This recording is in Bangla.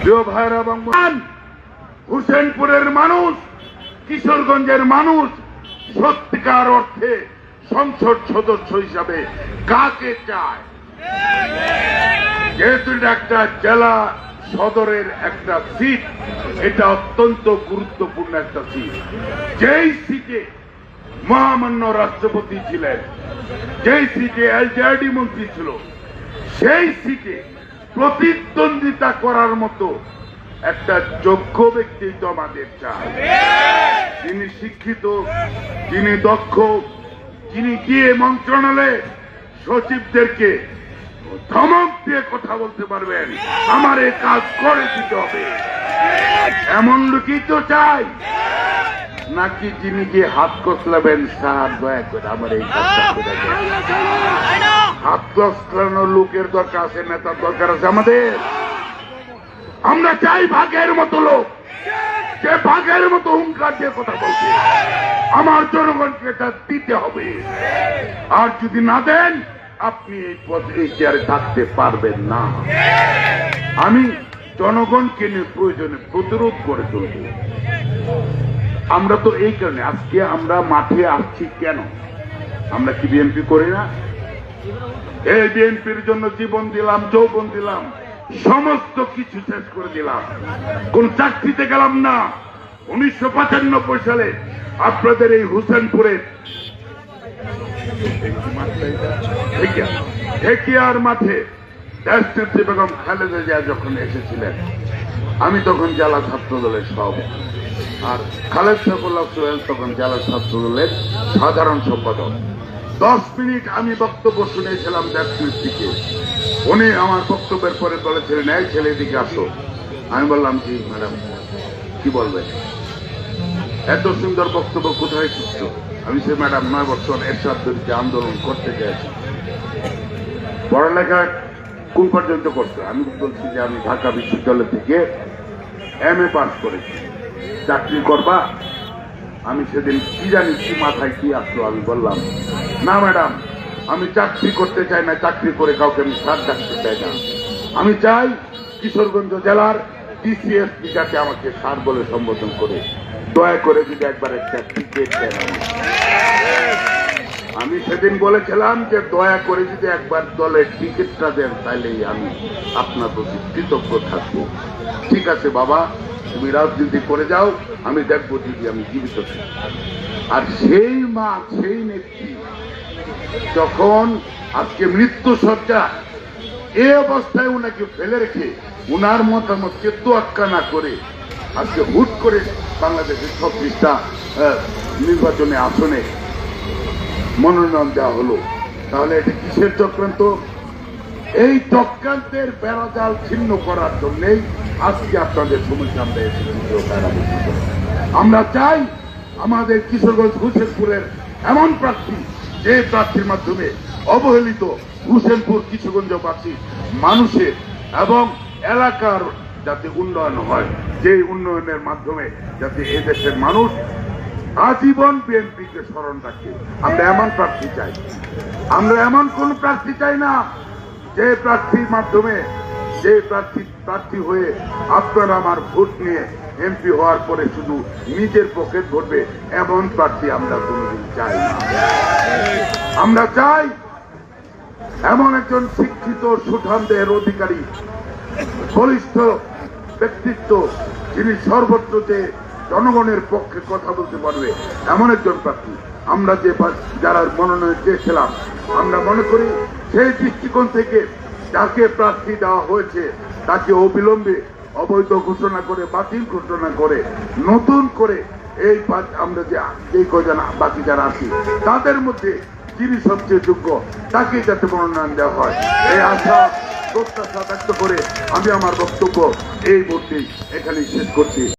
প্রিয় ভাইরা এবং হুসেনপুরের মানুষ, কিশোরগঞ্জের মানুষ সত্যিকার অর্থে সংসদ সদস্য হিসাবে কাকে চায়? যেহেতু একটা জেলা সদরের একটা সিট, এটা অত্যন্ত গুরুত্বপূর্ণ একটা সিট। যেই সিটে মহামান্য রাষ্ট্রপতি ছিলেন, যেই সিটে এলজেডি মন্ত্রী ছিল, সেই সিটে প্রতিদ্বন্দ্বিতা করার মতো একটা যোগ্য ব্যক্তি তো আমাদের চাই, যিনি শিক্ষিত, যিনি দক্ষ, যিনি গিয়ে মন্ত্রণালয়ে সচিবদেরকে ধমক দিয়ে কথা বলতে পারবেন, আমার এই কাজ করে দিতে হবে, এমন লোকই তো চাই। নাকি যিনি গিয়ে হাত কসলাবেন, স্যার দয়া করে আমার এই কাজটা করে দেন। হাত কসলানোর লোকের দরকার আছে, নেতার দরকার আছে আমাদের। আমরা চাই ভাগের মতো লোক, যে ভাগের মতো হুঙ্কার দিয়ে কথা বলছে। আমার জনগণকে এটা দিতে হবে, আর যদি না দেন আপনি এই পদে এই চেয়ারে থাকতে পারবেন না। আমি জনগণকে নিয়ে প্রয়োজনে প্রতিরোধ করে তুলব। আমরা তো এই কারণে আজকে আমরা মাঠে আসছি কেন? আমরা কি বিএনপি করি না? এই বিএনপির জন্য জীবন দিলাম, যৌবন দিলাম, সমস্ত কিছু শেষ করে দিলাম, কোন চাকরিতে গেলাম না। 1995 সালে আপনাদের এই হুসেনপুরে ঢেকিয়ার মাঠে দেশনেত্রী বেগম খালেদা জিয়া যখন এসেছিলেন, আমি তখন জেলা ছাত্র দলের সভাপতি, আর খালেদ সাইফুল্লাহ সোহেল তখন জেলা ছাত্র দলের সাধারণ সম্পাদক। 10 মিনিট আমি বক্তব্য শুনেছিলাম দেশনেত্রীকে। উনি আমার বক্তব্যের পরে বলেছিলেন, এই ছেলে দিকে আসো। আমি বললাম, জি ম্যাডাম, কি বলবেন? এত সুন্দর বক্তব্য কোথায় শিখছো? আমি সে ম্যাডাম 9 বছর এরশাদ বিরুদ্ধে আন্দোলন করতে চাইছি। পড়ালেখা কোন পর্যন্ত করছো? আমি বলছি যে আমি ঢাকা বিশ্ববিদ্যালয় থেকে MA পাস করেছি। চাকরি করবা? আমি সেদিন কি জানি কি মাথায় কি আসলো, আমি বললাম, না ম্যাডাম, আমি চাকরি করতে চাই না, চাকরি করে কাউকে আমি স্যার ডাকতে চাই না। আমি চাই কিশোরগঞ্জ জেলার DCSP যাতে আমাকে স্যার বলে সম্বোধন করে, দয়া করে যদি একবার একটা টিকিট দেন। আমি সেদিন বলেছিলাম যে দয়া করে যদি একবার দলের টিকিটটা দেন, তাইলেই আমি আপনার প্রতি কৃতজ্ঞ থাকবো। ঠিক আছে বাবা, তুমি রাজনীতি করে যাও, আমি দেখবো যদি আমি জীবিত থাকি। আর সেই মা, সেই নেত্রী যখন আজকে মৃত্যুসজ্জা, এই অবস্থায় উনাকে ফেলে রেখে উনার মতামতকে তোয়াক্কা না করে আজকে হুট করে বাংলাদেশের 26টা নির্বাচনে আসনে মনোনয়ন দেওয়া হলো, তাহলে এটা কিসের চক্রান্ত? এই চক্রান্তের বেড়াজাল ছিন্ন করার জন্যই আজকে আপনাদের সমস্যা আমরা এসেছি। আমরা চাই আমাদের কিশোরগঞ্জ হুসেনপুরের এমন প্রার্থী, যে প্রার্থীর মাধ্যমে অবহেলিত হুসেনপুর কিশোরগঞ্জবাসী মানুষের এবং এলাকার যাতে উন্নয়ন হয়, যে উন্নয়নের মাধ্যমে যাতে এদেশের মানুষ আজীবন বিএনপিকে স্মরণ রাখে। আমরা এমন প্রার্থী চাই। আমরা এমন কোন প্রার্থী চাই না যে প্রার্থীর মাধ্যমে, যে প্রার্থী হয়ে আপনারা আমার ভোট নিয়ে MP হওয়ার পরে শুধু নিজের পকেট ভরবে, এমন প্রার্থী আমরা কোনদিন চাই না। আমরা চাই এমন একজন শিক্ষিত, সুঠাম দেহের অধিকারী, বলিষ্ঠ ব্যক্তিত্ব, যিনি সর্বত্র যে জনগণের পক্ষে কথা বলতে পারবে, এমন একজন প্রার্থী। আমরা যে যারা মনোনয়ন চেয়েছিলাম, আমরা মনে করি সেই দৃষ্টিকোণ থেকে যাকে প্রার্থী দেওয়া হয়েছে তাকে অবিলম্বে অবৈধ ঘোষণা করে, বাতিল ঘোষণা করে, নতুন করে এই আমরা যে কয়জন বাকি যারা আছি তাদের মধ্যে যিনি সবচেয়ে যোগ্য তাকে যাতে মনোনয়ন দেওয়া হয়, এই আশা প্রত্যাশা ব্যক্ত করে আমি আমার বক্তব্য এই মুহূর্তে এখানেই শেষ করছি।